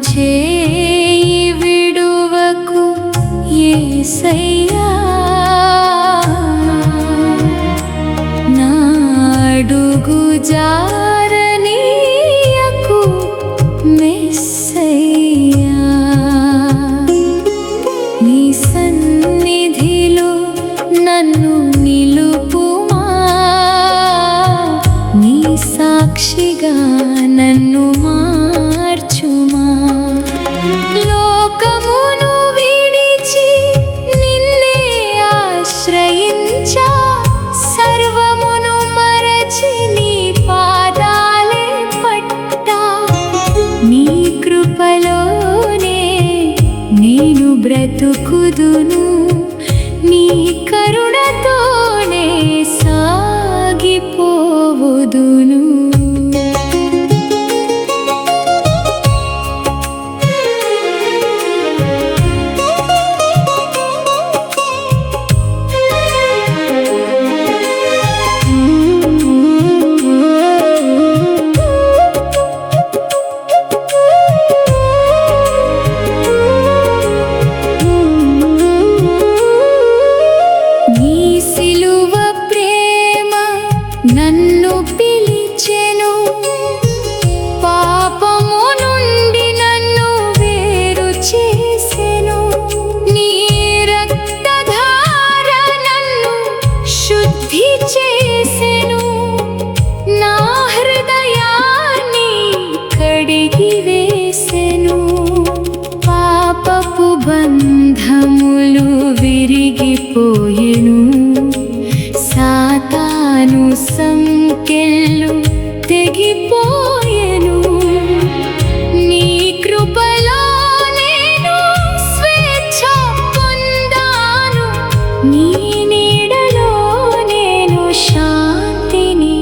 చేయి విడువకు యేసయ్యా, నా అడుగు జారనీయకు మెస్సయ్యా. నీ సన్నిధిలో నన్ను నిలుపుమా, నీ సాక్షిగా నన్ను మార్చుమా. లోకమును విడిచి నిన్నే ఆశ్రయించా, సర్వమును మరచి నీ పాదాలే పట్టా. నీ కృపలోనే నేను బ్రతుకుదును, నీ కరుణతోనే సాగిపోవుదును. నన్ను పిలిచెను, పాపము నుండి నన్ను వేరు చేసెను. నీ రక్తధార నన్ను శుద్ధి చేసెను, నా హృదయాన్ని కడిగి వేసెను. పాపపు బంధములు విరిగిపోయెను, సాతాను సంకెళ్ళు తెగిపోయెను. నీ కృపలో నేను స్వేచ్ఛ పొందాను, నీ నీడలో నేను శాంతిని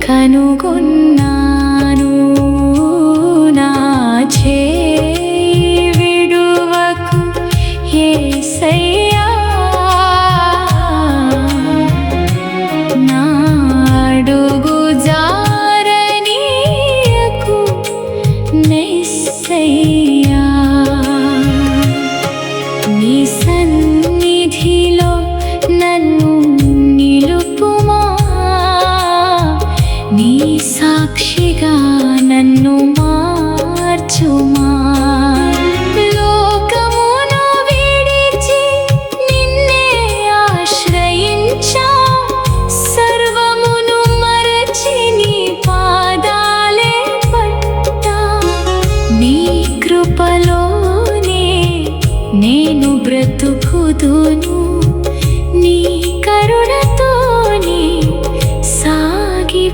కనుగొన్నాను. నా చేయి విడువకు యేసయ్యా, నీ సన్నిధిలో నన్ను నిలుపుమా, నీ సాక్షిగా నన్ను మార్చుమా. లోకమును విడిచి నిన్నే ఆశ్రయించా, సర్వమును మరచి నీ పాదాలే పట్టా. నీ కృపలోనే నేను బ్రతుకుదును, నీ కరుణతోనే సాగిపోవుదును.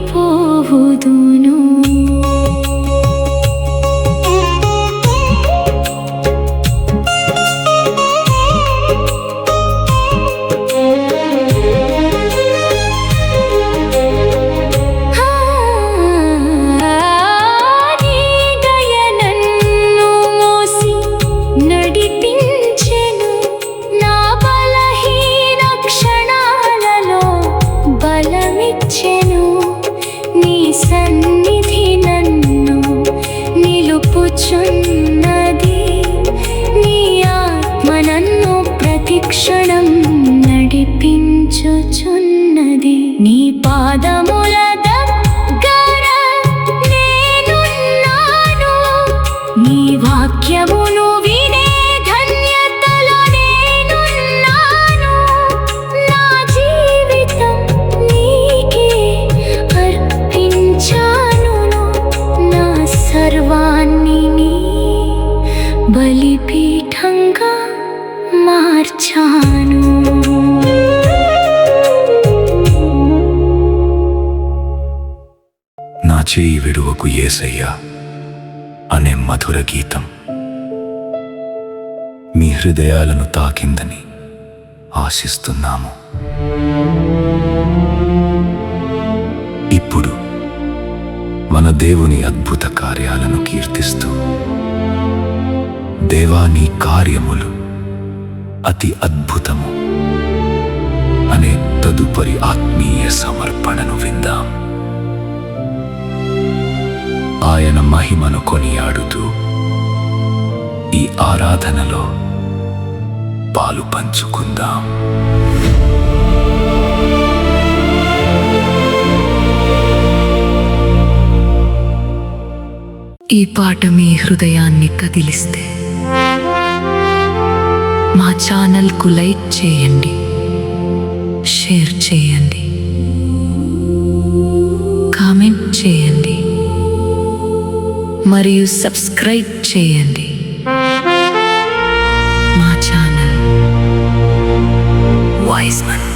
నీ సన్నిధి నన్ను నిలుపుచున్నది, నీ ఆత్మ నన్ను ప్రతిక్షణం నడిపించుచున్నది. నీ పాదముల దగ్గర నేనున్నాను, నీ వాక్యమును వినే ధన్యతలో నేనున్నాను. నా జీవితం నీకే అర్పించాను, నా సర్వాన్ని నీ బలిపీఠంగా మార్చాను. నా చేయి విడువకు యేసయ్యా అనే మధుర గీతం మీ హృదయాలను తాకిందని ఆశిస్తున్నాము. ఇప్పుడు మన దేవుని అద్భుత కార్యాలను కీర్తిస్తూ, దేవా నీ కార్యములు అతి అద్భుతము అనే తదుపరి ఆత్మీయ సమర్పణను విందాం. ఆయన మహిమను కొనియాడుతూ ఆరాధనలో పాలు పంచుకుందాం. ఈ పాట మీ హృదయాన్ని కదిలిస్తే మా ఛానల్కు లైక్ చేయండి, షేర్ చేయండి, కామెంట్ చేయండి మరియు సబ్స్క్రైబ్ చేయండి. మా ఛానల్ వైజ్మన్.